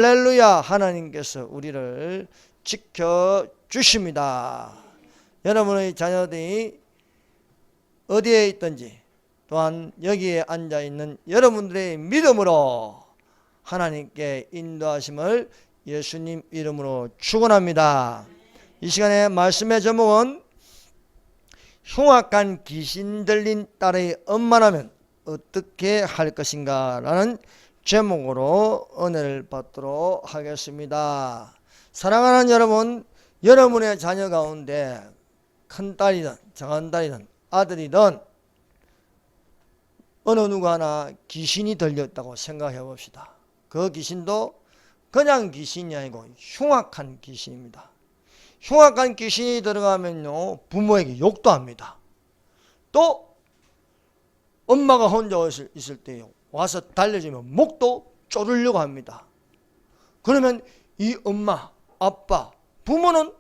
할렐루야. 하나님께서 우리를 지켜주십니다. 여러분의 자녀들이 어디에 있든지 또한 여기에 앉아있는 여러분들의 믿음으로 하나님께 인도하심을 예수님 이름으로 축원합니다. 이 시간에 말씀의 제목은 흉악한 귀신 들린 딸의 엄마라면 어떻게 할 것인가 라는 제목으로 은혜를 받도록 하겠습니다. 사랑하는 여러분, 여러분의 자녀 가운데 큰딸이든 작은딸이든 아들이든 어느 누구 하나 귀신이 들렸다고 생각해 봅시다. 그 귀신도 그냥 귀신이 아니고 흉악한 귀신입니다. 흉악한 귀신이 들어가면요, 부모에게 욕도 합니다. 또 엄마가 혼자 있을 때 와서 달래주면 목도 조르려고 합니다. 그러면 이 엄마, 아빠, 부모는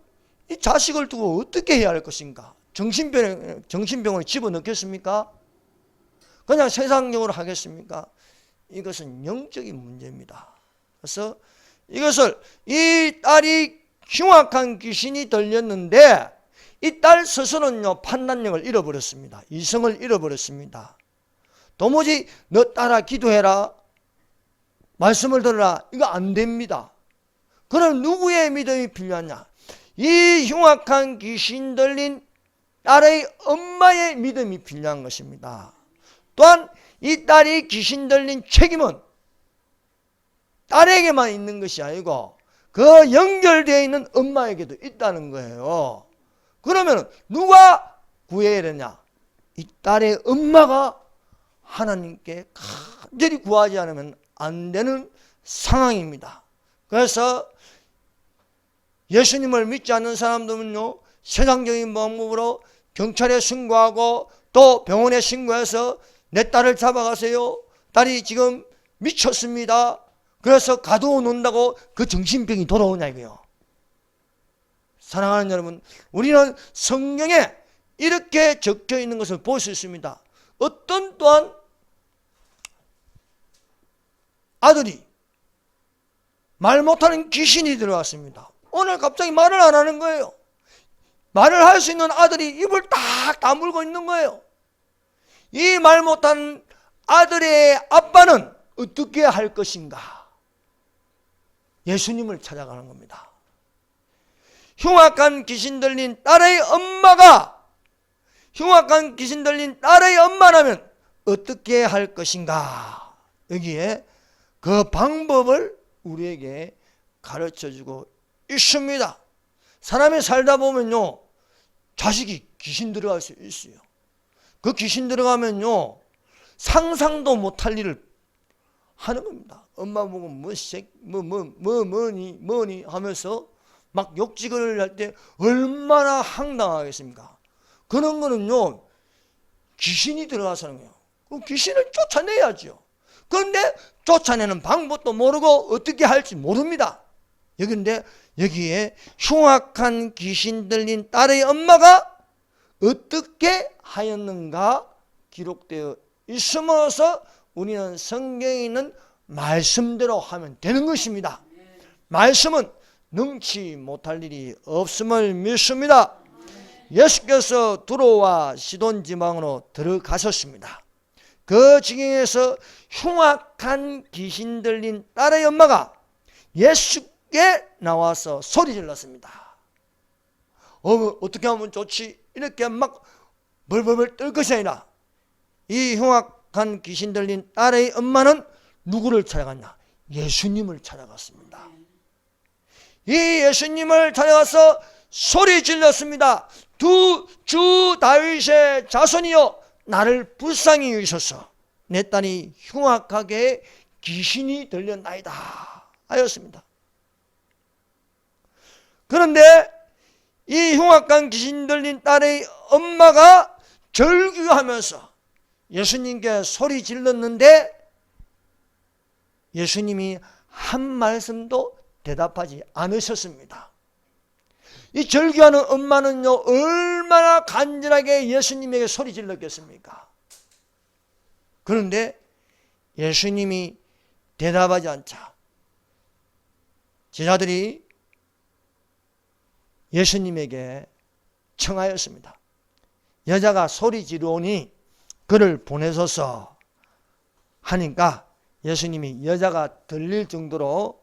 이 자식을 두고 어떻게 해야 할 것인가? 정신병원에 집어넣겠습니까? 그냥 세상적으로 하겠습니까? 이것은 영적인 문제입니다. 그래서 이것을, 이 딸이 흉악한 귀신이 들렸는데 이 딸 스스로는요, 판단력을 잃어버렸습니다. 이성을 잃어버렸습니다. 도무지 너 따라 기도해라, 말씀을 들어라, 이거 안 됩니다. 그럼 누구의 믿음이 필요하냐? 이 흉악한 귀신 들린 딸의 엄마의 믿음이 필요한 것입니다. 또한 이 딸이 귀신 들린 책임은 딸에게만 있는 것이 아니고 그 연결되어 있는 엄마에게도 있다는 거예요. 그러면 누가 구해야 되냐? 이 딸의 엄마가 하나님께 간절히 구하지 않으면 안 되는 상황입니다. 그래서 예수님을 믿지 않는 사람들은요, 세상적인 방법으로 경찰에 신고하고 또 병원에 신고해서 내 딸을 잡아가세요, 딸이 지금 미쳤습니다, 그래서 가둬놓는다고 그 정신병이 돌아오냐 이거요. 사랑하는 여러분, 우리는 성경에 이렇게 적혀 있는 것을 볼 수 있습니다. 어떤 또한 아들이 말 못하는 귀신이 들어왔습니다. 오늘 갑자기 말을 안 하는 거예요. 말을 할 수 있는 아들이 입을 딱 다물고 있는 거예요. 이 말 못하는 아들의 아빠는 어떻게 할 것인가? 예수님을 찾아가는 겁니다. 흉악한 귀신 들린 딸의 엄마가 흉악한 귀신 들린 딸의 엄마라면 어떻게 할 것인가? 여기에 그 방법을 우리에게 가르쳐주고 있습니다. 사람이 살다 보면요, 자식이 귀신 들어갈 수 있어요. 그 귀신 들어가면요, 상상도 못할 일을 하는 겁니다. 엄마 보고 뭐니 하면서 막 욕지거리를 할 때 얼마나 황당하겠습니까? 그런 거는요, 귀신이 들어가서 하는 거예요. 그 귀신을 쫓아내야죠. 그런데 쫓아내는 방법도 모르고 어떻게 할지 모릅니다. 여기인데 여기에 흉악한 귀신 들린 딸의 엄마가 어떻게 하였는가 기록되어 있음으로써 우리는 성경에 있는 말씀대로 하면 되는 것입니다. 말씀은 능치 못할 일이 없음을 믿습니다. 예수께서 두로와 시돈 지방으로 들어가셨습니다. 그 지경에서 흉악한 귀신 들린 딸의 엄마가 예수께 나와서 소리 질렀습니다. 어떻게 하면 좋지? 이렇게 막 벌벌벌 떨 것이 아니라 이 흉악한 귀신 들린 딸의 엄마는 누구를 찾아갔냐? 예수님을 찾아갔습니다. 이 예수님을 찾아가서 소리 질렀습니다. 주 다윗의 자손이여, 나를 불쌍히 여기소서. 내 딸이 흉악하게 귀신이 들렸나이다 하였습니다. 그런데 이 흉악한 귀신 들린 딸의 엄마가 절규하면서 예수님께 소리 질렀는데 예수님이 한 말씀도 대답하지 않으셨습니다. 이 절규하는 엄마는요, 얼마나 간절하게 예수님에게 소리 질렀겠습니까? 그런데 예수님이 대답하지 않자 제자들이 예수님에게 청하였습니다. 여자가 소리 지르오니 그를 보내소서 하니까 예수님이 여자가 들릴 정도로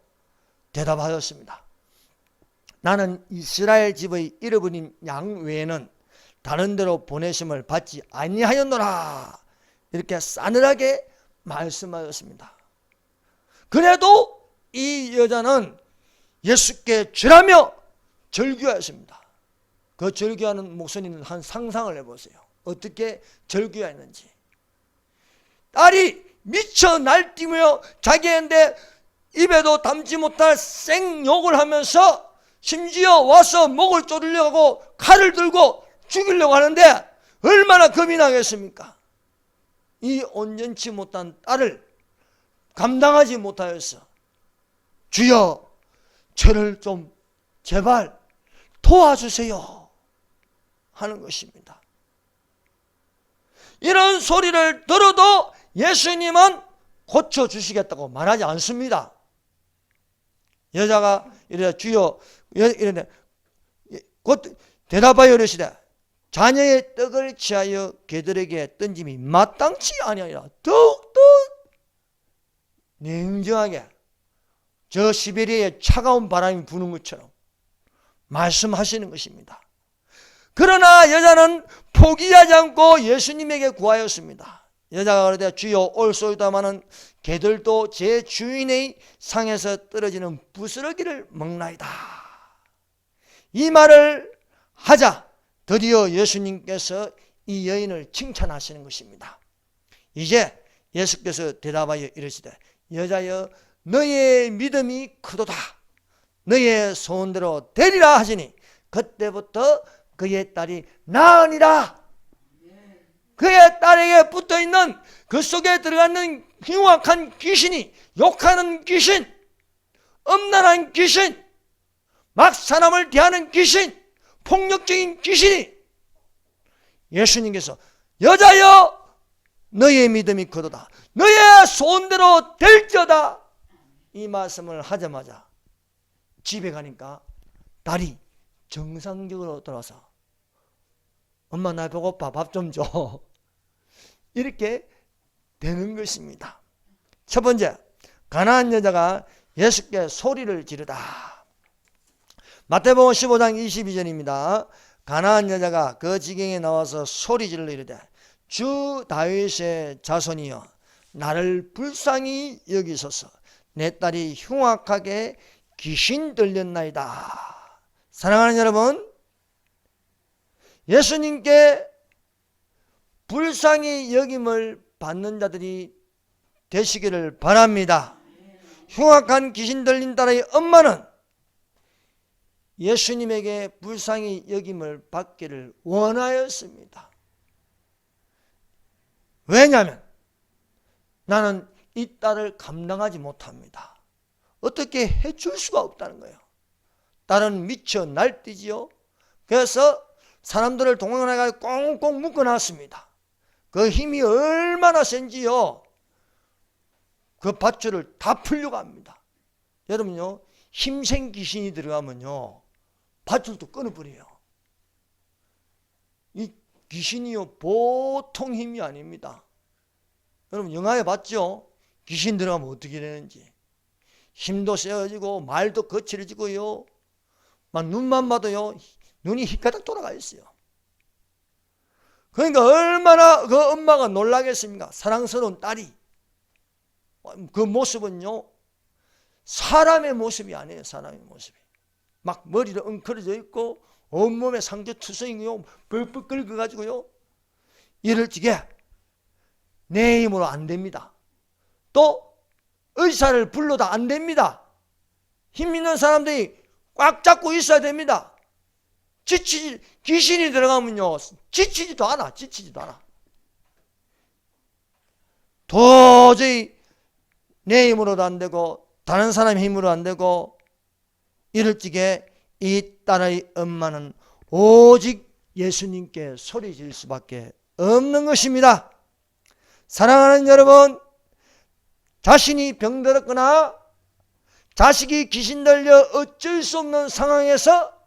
대답하였습니다. 나는 이스라엘 집의 잃어버린 양 외에는 다른 데로 보내심을 받지 아니하였노라. 이렇게 싸늘하게 말씀하였습니다. 그래도 이 여자는 예수께 절하며 절규하였습니다. 그 절규하는 목소리는 한 상상을 해보세요. 어떻게 절규했는지. 딸이 미쳐 날뛰며 자기한테 입에도 담지 못할 생욕을 하면서 심지어 와서 목을 조르려고 하고 칼을 들고 죽이려고 하는데 얼마나 겁이 나겠습니까? 이 온전치 못한 딸을 감당하지 못하여서 주여 저를 좀 제발 도와주세요 하는 것입니다. 이런 소리를 들어도 예수님은 고쳐주시겠다고 말하지 않습니다. 여자가 이래 주여 이래 곧 대답하여 이르시되 자녀의 떡을 취하여 개들에게 던짐이 마땅치 아니하니라. 더욱더 냉정하게 저 시베리아의 차가운 바람이 부는 것처럼 말씀하시는 것입니다. 그러나 여자는 포기하지 않고 예수님에게 구하였습니다. 여자가 그러되 주여 올소이다마는 개들도 제 주인의 상에서 떨어지는 부스러기를 먹나이다. 이 말을 하자 드디어 예수님께서 이 여인을 칭찬하시는 것입니다. 이제 예수께서 대답하여 이르시되 여자여 너의 믿음이 크도다. 너의 소원대로 되리라 하시니 그때부터 그의 딸이 나으니라. 그의 딸에게 붙어있는 그 속에 들어가는 흉악한 귀신이, 욕하는 귀신, 엄란한 귀신, 막 사람을 대하는 귀신, 폭력적인 귀신이 예수님께서 여자여 너의 믿음이 크도다. 너의 소원대로 될지어다. 이 말씀을 하자마자 집에 가니까 딸이 정상적으로 돌아서 엄마 나 배고파 밥 좀 줘. 이렇게 되는 것입니다. 첫 번째, 가나안 여자가 예수께 소리를 지르다. 마태복음 15장 22절입니다. 가나안 여자가 그 지경에 나와서 소리 질러 이르되 주 다윗의 자손이여 나를 불쌍히 여기소서. 내 딸이 흉악하게 귀신 들렸나이다. 사랑하는 여러분, 예수님께 불쌍히 여김을 받는 자들이 되시기를 바랍니다. 흉악한 귀신 들린 딸의 엄마는 예수님에게 불쌍히 여김을 받기를 원하였습니다. 왜냐하면 나는 이 딸을 감당하지 못합니다. 어떻게 해줄 수가 없다는 거예요. 딸은 미쳐 날뛰지요. 그래서 사람들을 동원해서 꽁꽁 묶어놨습니다. 그 힘이 얼마나 센지요. 그 밧줄을 다 풀려고 합니다. 여러분요, 힘센 귀신이 들어가면요 밧줄도 끊어버려요. 이 귀신이요 보통 힘이 아닙니다. 여러분 영화에 봤죠? 귀신 들어가면 어떻게 되는지. 힘도 세어지고 말도 거칠어지고요. 막 눈만 봐도요 눈이 휘가닥 돌아가 있어요. 그러니까 얼마나 그 엄마가 놀라겠습니까? 사랑스러운 딸이. 그 모습은요 사람의 모습이 아니에요. 사람의 모습이 막 머리를 엉클어져 있고 온몸에 상처투성이고요 뻘뻘 끓여가지고요 이럴 적에 내 힘으로 안 됩니다. 또 의사를 불러도 안 됩니다. 힘 있는 사람들이 꽉 잡고 있어야 됩니다. 귀신이 들어가면요 지치지도 않아. 도저히 내 힘으로도 안 되고 다른 사람의 힘으로 안 되고 이럴 적에 이 딸의 엄마는 오직 예수님께 소리 지를 수밖에 없는 것입니다. 사랑하는 여러분, 자신이 병들었거나 자식이 귀신 들려 어쩔 수 없는 상황에서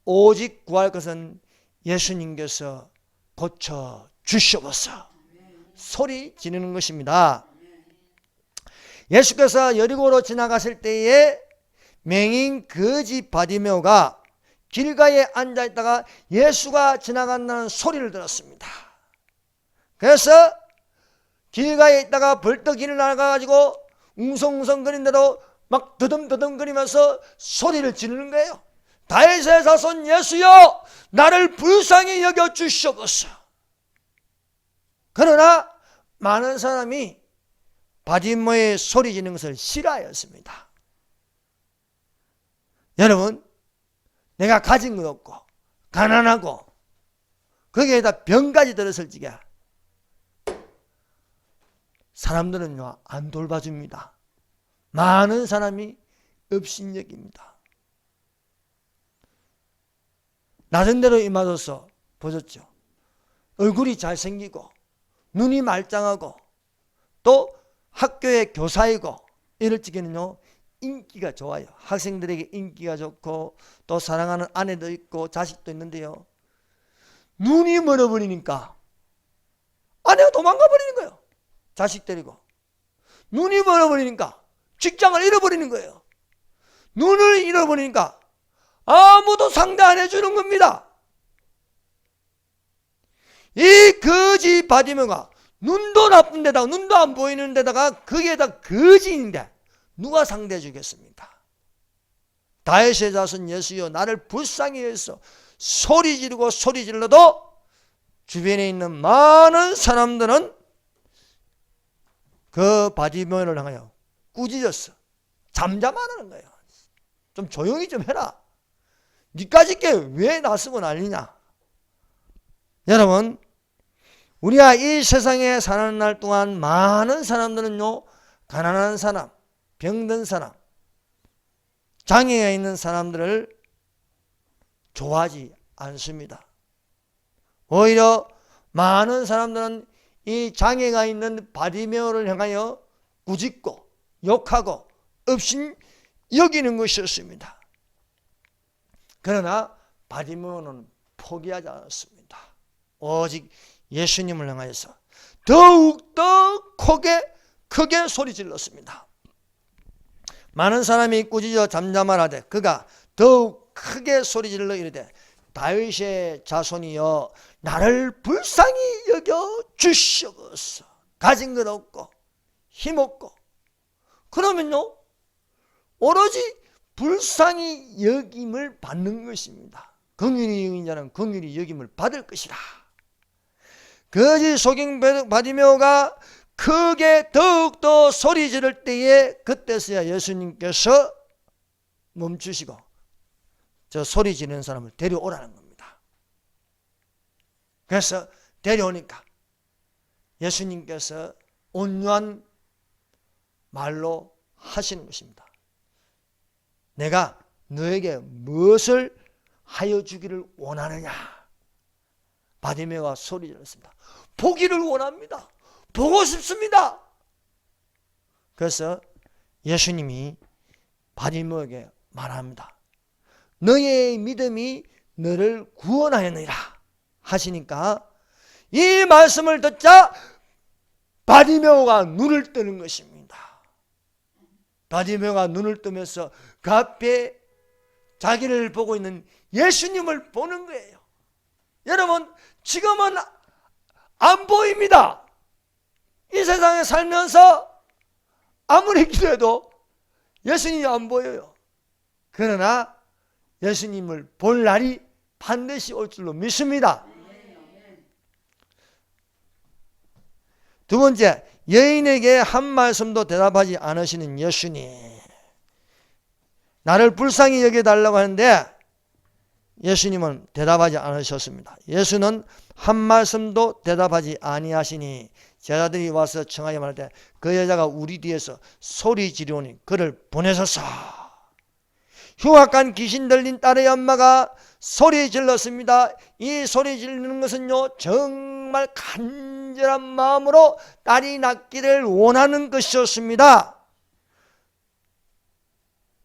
오직 구할 것은 예수님께서 고쳐 주시옵소서 소리 지르는 것입니다. 예수께서 여리고로 지나가실 때에 맹인 거지 바디메오가 길가에 앉아있다가 예수가 지나간다는 소리를 들었습니다. 그래서 길가에 있다가 벌떡 일어나가지고 웅성웅성거린 대로 막 더듬더듬거리면서 소리를 지르는 거예요. 다윗의 자손 예수여, 나를 불쌍히 여겨 주시옵소서. 그러나 많은 사람이 바디메오의 소리 지르는 것을 싫어하였습니다. 여러분, 내가 가진 것 없고 가난하고 거기에다 병까지 들었을 적에 사람들은요 안 돌봐줍니다. 많은 사람이 업신여깁니다. 낮은 대로 임하소서 보셨죠? 얼굴이 잘생기고 눈이 말짱하고 또 학교의 교사이고 이럴 적에는요 인기가 좋아요. 학생들에게 인기가 좋고 또 사랑하는 아내도 있고 자식도 있는데요, 눈이 멀어버리니까 아내가 도망가 버리는 거예요. 자식 데리고. 눈이 멀어버리니까 직장을 잃어버리는 거예요. 눈을 잃어버리니까 아무도 상대 안 해주는 겁니다. 이 거지 바디메오가 눈도 나쁜 데다가 눈도 안 보이는 데다가 거기에다 거지인데 누가 상대해 주겠습니까? 다윗의 자손 예수여, 나를 불쌍히 여기소. 소리 지르고 소리 질러도 주변에 있는 많은 사람들은 그 바디메오를 향하여 꾸짖었어. 잠잠하라는 거예요. 좀 조용히 좀 해라. 니까짓 게 왜 나서고 난리냐. 여러분, 우리가 이 세상에 사는 날 동안 많은 사람들은요 가난한 사람, 병든 사람, 장애가 있는 사람들을 좋아하지 않습니다. 오히려 많은 사람들은 이 장애가 있는 바디메오를 향하여 꾸짖고 욕하고 업신 여기는 것이었습니다. 그러나 바디메오는 포기하지 않았습니다. 오직 예수님을 향하여서 더욱더 크게 소리 질렀습니다. 많은 사람이 꾸짖어 잠잠하라되 그가 더욱 크게 소리질러 이르되 다윗의 자손이여, 나를 불쌍히 여겨 주시옵소서. 가진 것 없고 힘없고 그러면요 오로지 불쌍히 여김을 받는 것입니다. 긍휼히 여긴 자는 긍휼히 여김을 받을 것이라. 거지 소경 바디메오가 크게 더욱더 소리 지를 때에 그때서야 예수님께서 멈추시고 저 소리 지르는 사람을 데려오라는 겁니다. 그래서 데려오니까 예수님께서 온유한 말로 하시는 것입니다. 내가 너에게 무엇을 하여 주기를 원하느냐. 바디메오가 소리 질렀습니다. 보기를 원합니다. 보고 싶습니다. 그래서 예수님이 바디메오에게 말합니다. 너의 믿음이 너를 구원하였느니라 하시니까 이 말씀을 듣자 바디메오가 눈을 뜨는 것입니다. 바디메오가 눈을 뜨면서 그 앞에 자기를 보고 있는 예수님을 보는 거예요. 여러분, 지금은 안 보입니다. 이 세상에 살면서 아무리 기도해도 예수님이 안 보여요. 그러나 예수님을 볼 날이 반드시 올 줄로 믿습니다. 두 번째, 여인에게 한 말씀도 대답하지 않으시는 예수님. 나를 불쌍히 여겨달라고 하는데 예수님은 대답하지 않으셨습니다. 예수는 한 말씀도 대답하지 아니하시니 제자들이 와서 청하여 말할 때 그 여자가 우리 뒤에서 소리 지르오니 그를 보내소서. 흉악한 귀신 들린 딸의 엄마가 소리 질렀습니다. 이 소리 지르는 것은요 정말 간절한 마음으로 딸이 낫기를 원하는 것이었습니다.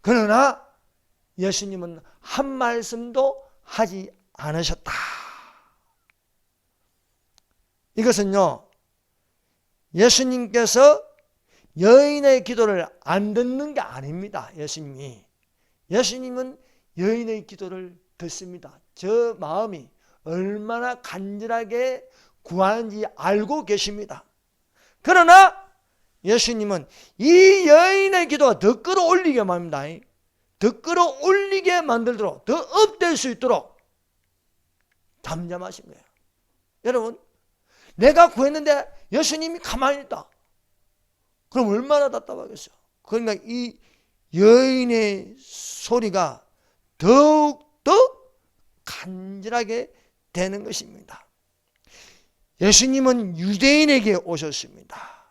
그러나 예수님은 한 말씀도 하지 않으셨다. 이것은요, 예수님께서 여인의 기도를 안 듣는 게 아닙니다. 예수님은 여인의 기도를 듣습니다. 저 마음이 얼마나 간절하게 구하는지 알고 계십니다. 그러나 예수님은 이 여인의 기도가 더 끌어올리게 합니다. 더 끌어올리게 만들도록, 더 업될 수 있도록 잠잠하신 거예요. 여러분, 내가 구했는데 예수님이 가만히 있다. 그럼 얼마나 답답하겠어요. 그러니까 이 여인의 소리가 더욱더 간절하게 되는 것입니다. 예수님은 유대인에게 오셨습니다.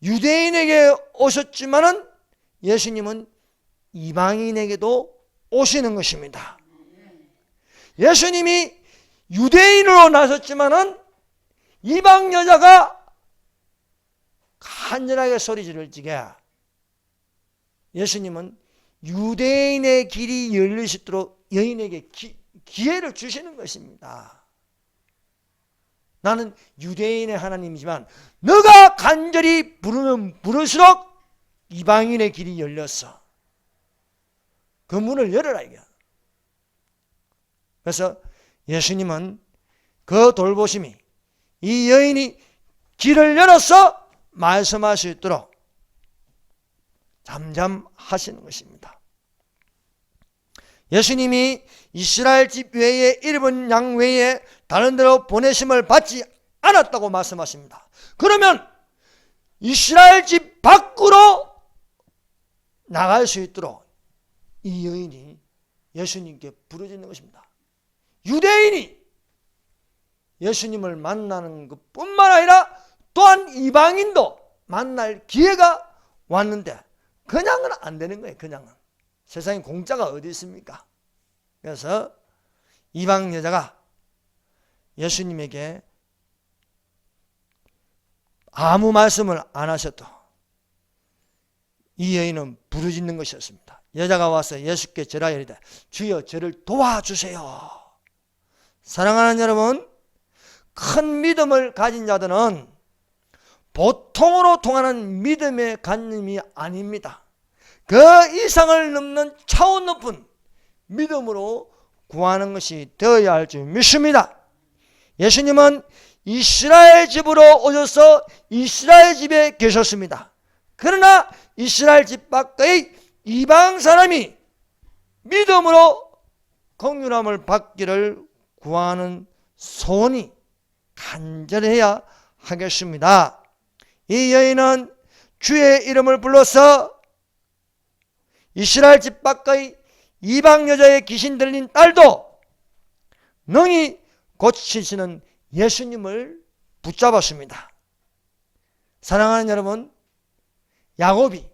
유대인에게 오셨지만은 예수님은 이방인에게도 오시는 것입니다. 예수님이 유대인으로 나섰지만은 이방 여자가 간절하게 소리 지를 적에 예수님은 유대인의 길이 열릴 수 있도록 여인에게 기회를 주시는 것입니다. 나는 유대인의 하나님이지만 너가 간절히 부르면 부를수록 이방인의 길이 열렸어. 그 문을 열어라 이게. 그래서 예수님은 그 돌보심이 이 여인이 길을 열어서 말씀할 수 있도록 잠잠하시는 것입니다. 예수님이 이스라엘 집 외에 일본 양 외에 다른 데로 보내심을 받지 않았다고 말씀하십니다. 그러면 이스라엘 집 밖으로 나갈 수 있도록 이 여인이 예수님께 부르짖는 것입니다. 유대인이 예수님을 만나는 것뿐만 아니라 또한 이방인도 만날 기회가 왔는데 그냥은 안 되는 거예요. 그냥은. 세상에 공짜가 어디 있습니까? 그래서 이방 여자가 예수님에게 아무 말씀을 안 하셔도 이 여인은 부르짖는 것이었습니다. 여자가 와서 예수께 절하여 이르되 주여 저를 도와주세요. 사랑하는 여러분, 큰 믿음을 가진 자들은 보통으로 통하는 믿음의 관념이 아닙니다. 그 이상을 넘는 차원 높은 믿음으로 구하는 것이 되어야 할 줄 믿습니다. 예수님은 이스라엘 집으로 오셔서 이스라엘 집에 계셨습니다. 그러나 이스라엘 집 밖의 이방 사람이 믿음으로 긍휼함을 받기를 구하는 소원이 간절해야 하겠습니다. 이 여인은 주의 이름을 불러서 이스라엘 집 밖의 이방 여자의 귀신 들린 딸도 능히 고치시는 예수님을 붙잡았습니다. 사랑하는 여러분, 야곱이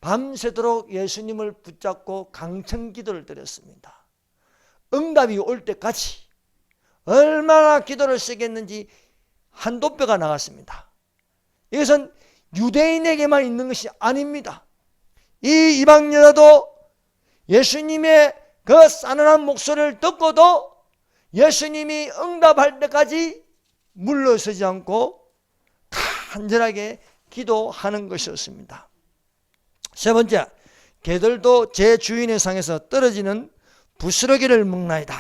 밤새도록 예수님을 붙잡고 강청기도를 드렸습니다. 응답이 올 때까지 얼마나 기도를 쓰겠는지 한도뼈가 나갔습니다. 이것은 유대인에게만 있는 것이 아닙니다. 이 이방 여자도 예수님의 그 싸늘한 목소리를 듣고도 예수님이 응답할 때까지 물러서지 않고 간절하게 기도하는 것이었습니다. 세 번째, 개들도 제 주인의 상에서 떨어지는 부스러기를 먹나이다.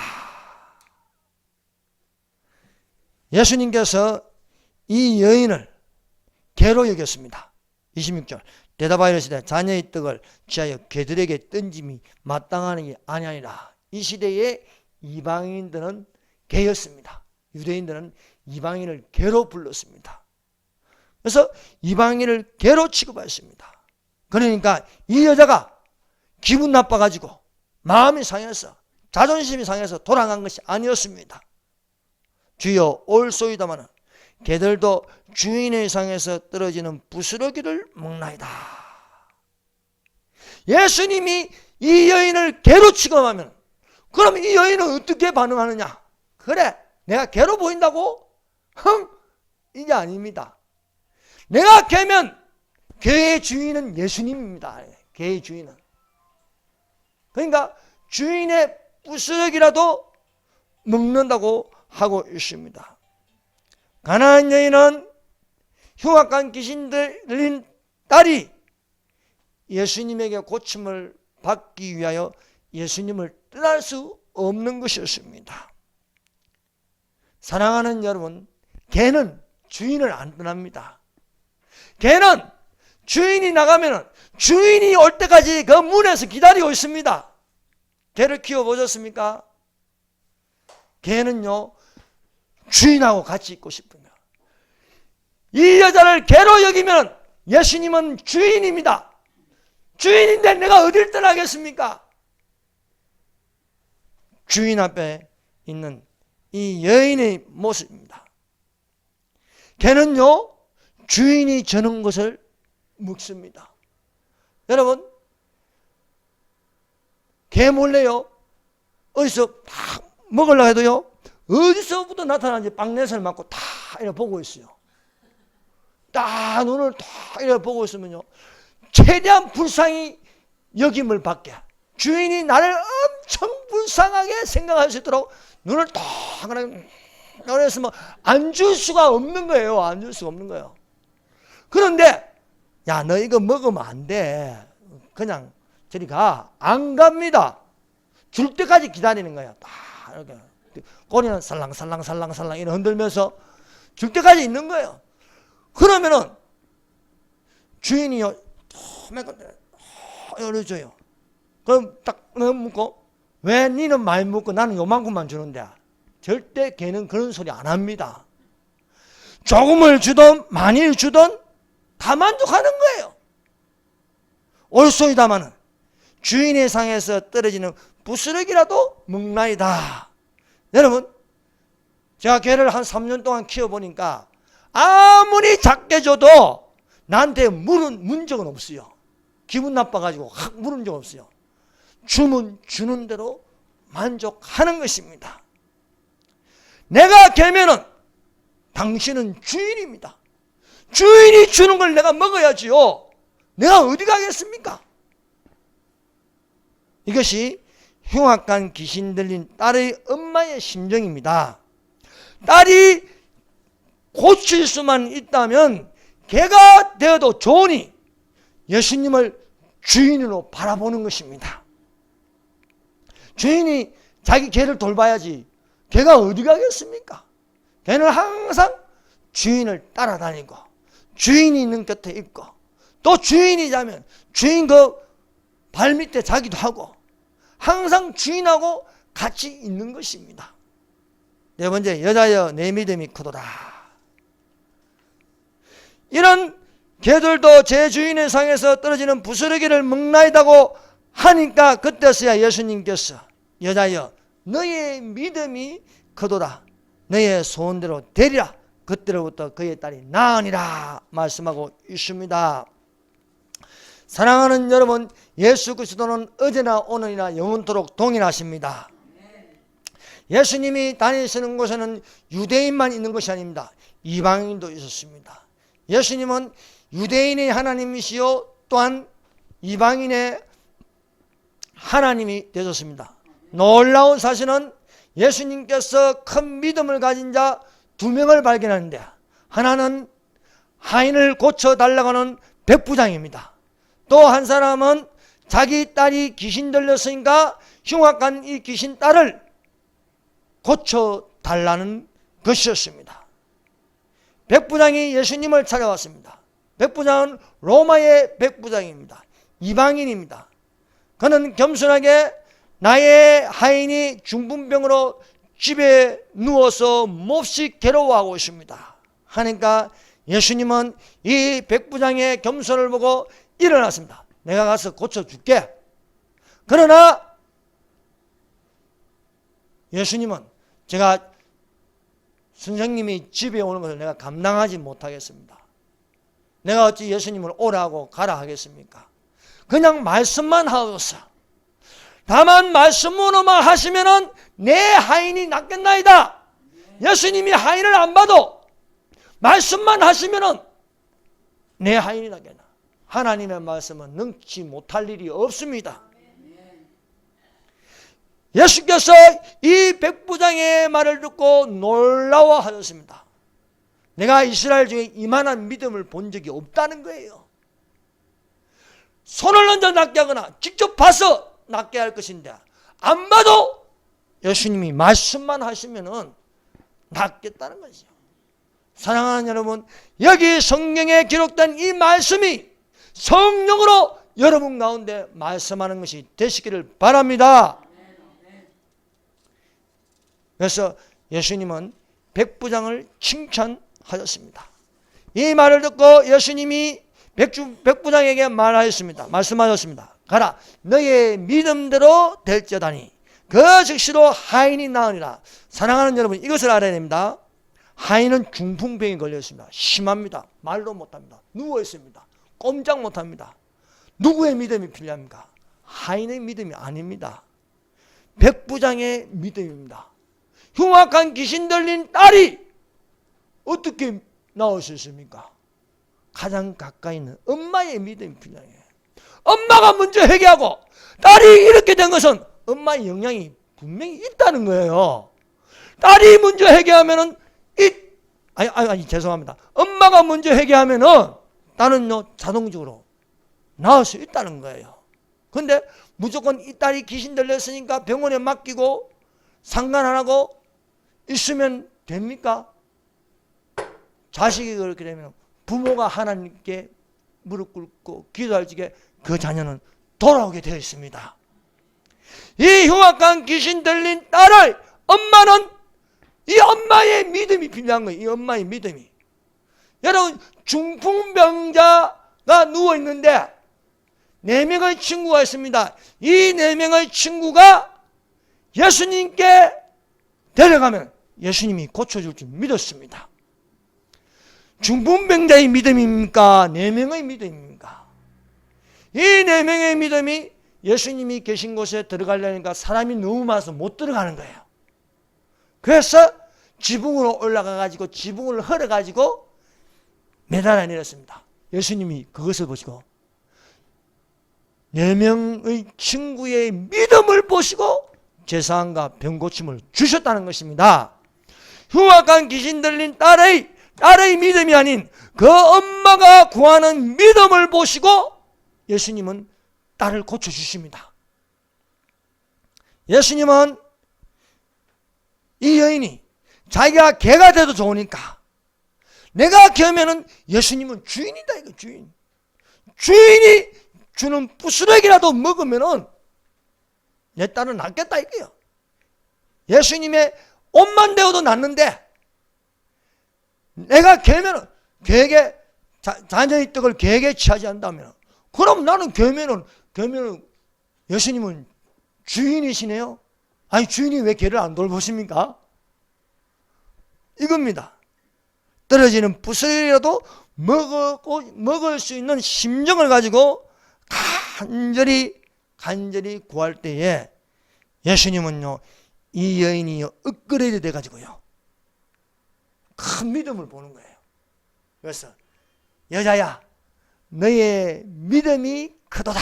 예수님께서 이 여인을 개로 여겼습니다. 26절 대답하여 이르시되 자녀의 떡을 취하여 개들에게 던짐이 마땅하니 아니하니라. 이 시대에 이방인들은 개였습니다. 유대인들은 이방인을 개로 불렀습니다. 그래서 이방인을 개로 취급했습니다. 그러니까 이 여자가 기분 나빠가지고 마음이 상해서 자존심이 상해서 돌아간 것이 아니었습니다. 주여 올소이다마는 개들도 주인의 상에서 떨어지는 부스러기를 먹나이다. 예수님이 이 여인을 개로 취급하면 그럼 이 여인은 어떻게 반응하느냐? 그래, 내가 개로 보인다고? 이게 아닙니다. 내가 개면 개의 주인은 예수님입니다. 개의 주인은. 그러니까 주인의 부스러기라도 먹는다고 하고 있습니다. 가나안 여인은 흉악한 귀신 들린 딸이 예수님에게 고침을 받기 위하여 예수님을 떠날 수 없는 것이었습니다. 사랑하는 여러분, 개는 주인을 안 떠납니다. 개는 주인이 나가면 주인이 올 때까지 그 문에서 기다리고 있습니다. 개를 키워보셨습니까? 개는요, 주인하고 같이 있고 싶으면, 이 여자를 개로 여기면 예수님은 주인입니다. 주인인데 내가 어딜 떠나겠습니까? 주인 앞에 있는 이 여인의 모습입니다. 개는요, 주인이 주는 것을 먹습니다. 여러분, 개 몰래요, 어디서 막 먹으려고 해도요, 어디서부터 나타나는지 빵내살 맞고 다 이렇게 보고 있어요. 딱 눈을 딱 이렇게 보고 있으면요, 최대한 불쌍히 여김을 받게, 주인이 나를 엄청 불쌍하게 생각할 수 있도록 눈을 딱 그래서 뭐 안 줄 수가 없는 거예요. 안 줄 수가 없는 거예요. 그런데 야, 너 이거 먹으면 안 돼. 그냥 저리 가. 안 갑니다. 줄 때까지 기다리는 거야. 딱 이렇게 꼬리는 살랑살랑살랑살랑 이렇게 흔들면서 줄 때까지 있는 거예요. 그러면은 주인이요, 이래 줘요. 그럼 딱 먹고, 왜 니는 많이 먹고 나는 요만큼만 주는데? 절대 걔는 그런 소리 안 합니다. 조금을 주든 많이 주든 다 만족하는 거예요. 옳소이다마는 주인의 상에서 떨어지는 부스러기라도 먹나이다. 여러분, 제가 걔를 한 3년 동안 키워보니까 아무리 작게 줘도 나한테 문 적은 없어요. 기분 나빠가지고 확 물은 적 없어요. 주면 주는 대로 만족하는 것입니다. 내가 개면은 당신은 주인입니다. 주인이 주는 걸 내가 먹어야지요. 내가 어디 가겠습니까? 이것이 흉악한 귀신 들린 딸의 엄마의 심정입니다. 딸이 고칠 수만 있다면 개가 되어도 좋으니 예수님을 주인으로 바라보는 것입니다. 주인이 자기 개를 돌봐야지 개가 어디 가겠습니까? 개는 항상 주인을 따라다니고 주인이 있는 곁에 있고 또 주인이 자면 주인 그 발밑에 자기도 하고 항상 주인하고 같이 있는 것입니다. 네 번째, 여자여 내 믿음이 크도다. 이런 개들도 제 주인의 상에서 떨어지는 부스러기를 먹나이다고 하니까 그때서야 예수님께서 여자여 너의 믿음이 크도다. 너의 소원대로 되리라. 그때로부터 그의 딸이 나으니라 말씀하고 있습니다. 사랑하는 여러분, 예수 그리스도는 어제나 오늘이나 영원토록 동일하십니다. 예수님이 다니시는 곳에는 유대인만 있는 것이 아닙니다. 이방인도 있었습니다. 예수님은 유대인의 하나님이시요 또한 이방인의 하나님이 되셨습니다. 놀라운 사실은 예수님께서 큰 믿음을 가진 자 2명을 발견하는데, 하나는 하인을 고쳐달라고 하는 백부장입니다. 또 한 사람은 자기 딸이 귀신 들렸으니까 흉악한 이 귀신 딸을 고쳐달라는 것이었습니다. 백부장이 예수님을 찾아왔습니다. 백부장은 로마의 백부장입니다. 이방인입니다. 그는 겸손하게 나의 하인이 중풍병으로 집에 누워서 몹시 괴로워하고 있습니다 하니까 예수님은 이 백부장의 겸손을 보고 일어났습니다. 내가 가서 고쳐줄게. 그러나 예수님은 제가 선생님이 집에 오는 것을 내가 감당하지 못하겠습니다. 내가 어찌 예수님을 오라고 가라 하겠습니까? 그냥 말씀만 하옵소서. 다만 말씀으로만 하시면은 내 하인이 낫겠나이다. 예수님이 하인을 안 봐도 말씀만 하시면은 내 하인이 낫겠나. 하나님의 말씀은 능치 못할 일이 없습니다. 예수께서 이 백부장의 말을 듣고 놀라워하셨습니다. 내가 이스라엘 중에 이만한 믿음을 본 적이 없다는 거예요. 손을 얹어 낫게 하거나 직접 봐서 낫게 할 것인데 안 봐도 예수님이 말씀만 하시면은 낫겠다는 거죠. 사랑하는 여러분, 여기 성경에 기록된 이 말씀이 성령으로 여러분 가운데 말씀하는 것이 되시기를 바랍니다. 그래서 예수님은 백부장을 칭찬하셨습니다. 이 말을 듣고 예수님이 백부장에게 말하였습니다. 말씀하셨습니다. 가라, 너의 믿음대로 될지어다니 그 즉시로 하인이 나으니라. 사랑하는 여러분, 이것을 알아야 됩니다. 하인은 중풍병에 걸렸습니다. 심합니다. 말도 못합니다. 누워있습니다. 꼼짝 못합니다. 누구의 믿음이 필요합니까? 하인의 믿음이 아닙니다. 백부장의 믿음입니다. 흉악한 귀신 들린 딸이 어떻게 나올 수 있습니까? 가장 가까이 있는 엄마의 믿음이 필요해요. 엄마가 먼저 회개하고 딸이 이렇게 된 것은 엄마의 영향이 분명히 있다는 거예요. 딸이 먼저 회개하면은 죄송합니다. 엄마가 먼저 회개하면은 딸은요 자동적으로 나을 수 있다는 거예요. 근데 무조건 이 딸이 귀신 들렸으니까 병원에 맡기고 상관 안 하고 있으면 됩니까? 자식이 그렇게 되면 부모가 하나님께 무릎 꿇고 기도할 적에 그 자녀는 돌아오게 되어 있습니다. 이 흉악한 귀신 들린 딸을 엄마는 이 엄마의 믿음이 필요한 거예요. 이 엄마의 믿음이. 여러분, 중풍병자가 누워있는데 4명의 친구가 있습니다. 이 4명의 친구가 예수님께 데려가면 예수님이 고쳐줄 줄 믿었습니다. 중풍병자의 믿음입니까? 4명의 믿음입니까? 이 4명의 믿음이 예수님이 계신 곳에 들어가려니까 사람이 너무 많아서 못 들어가는 거예요. 그래서 지붕으로 올라가가지고 지붕을 헐어가지고 매달아 내렸습니다. 예수님이 그것을 보시고 4명의 친구의 믿음을 보시고 제사함과 병고침을 주셨다는 것입니다. 흉악한 귀신 들린 딸의 믿음이 아닌 그 엄마가 구하는 믿음을 보시고 예수님은 딸을 고쳐주십니다. 예수님은 이 여인이 자기가 개가 돼도 좋으니까 내가 개면은 예수님은 주인이다 이거 주인. 주인이 주는 부스러기라도 먹으면은 내 딸은 낫겠다 이거요. 예수님의 옷만 대어도 낫는데 내가 개면은 개에게 자녀의 떡을 개에게 취하지 않다면 그럼 나는 개면은 예수님은 주인이시네요. 아니 주인이 왜 개를 안 돌보십니까? 이겁니다. 떨어지는 부스러기라도 먹을 수 있는 심정을 가지고 간절히 구할 때에 예수님은요 이 여인이 업그레이드 돼가지고요 큰 믿음을 보는 거예요. 그래서 여자야 너의 믿음이 크도다.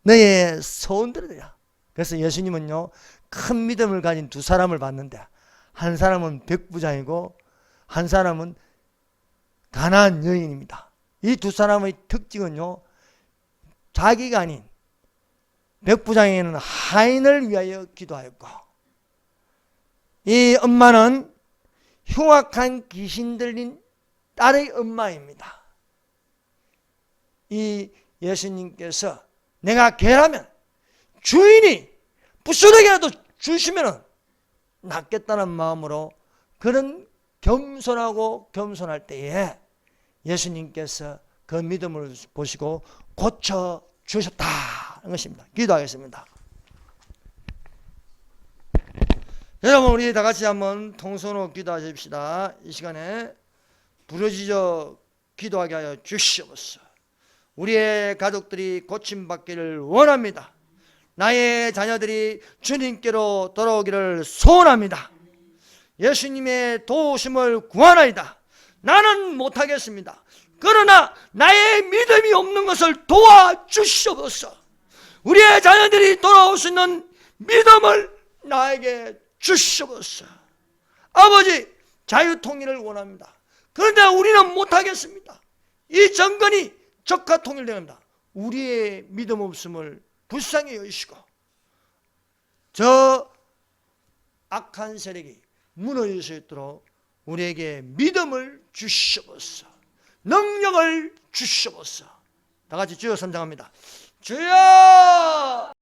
너의 소원대로되라. 그래서 예수님은요 큰 믿음을 가진 2사람을 봤는데 한 사람은 백부장이고 한 사람은 가난한 여인입니다. 이 2사람의 특징은요 자기가 아닌 백부장에게는 하인을 위하여 기도하였고 이 엄마는 흉악한 귀신 들린 딸의 엄마입니다. 이 예수님께서 내가 개라면 주인이 부스러기라도 주시면 낫겠다는 마음으로 그런 겸손할 때에 예수님께서 그 믿음을 보시고 고쳐 주셨다는 것입니다. 기도하겠습니다. 여러분 우리 다 같이 한번 통성으로 기도하십시다. 이 시간에 부르짖어 기도하게 하여 주시옵소서. 우리의 가족들이 고침받기를 원합니다. 나의 자녀들이 주님께로 돌아오기를 소원합니다. 예수님의 도우심을 구하나이다. 나는 못하겠습니다. 그러나 나의 믿음이 없는 것을 도와주시옵소서. 우리의 자녀들이 돌아올 수 있는 믿음을 나에게 주시옵소서. 아버지, 자유통일을 원합니다. 그런데 우리는 못하겠습니다. 이 정권이 적화 통일됩니다. 우리의 믿음 없음을 불쌍히 여기시고 저 악한 세력이 무너질 수 있도록 우리에게 믿음을 주시옵소서. 능력을 주시옵소서. 다 같이 주여 선장합니다. 주여!